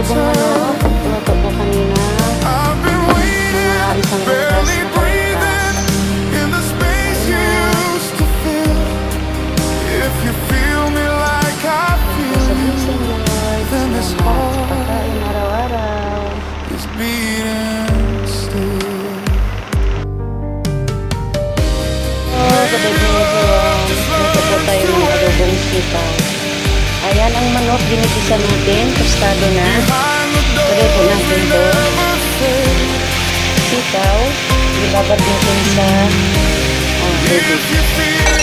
adobong manok. Luto ko kanina. Mga isang oras na pagkas. Sabihin Lord, pagkain araw-araw. Gabi mo nagtapos tayo ng adobong sitaw. Ayan ang manok, ginigisa natin, tostado na. Prito natin to. Sitaw, ilabad natin sa tubig.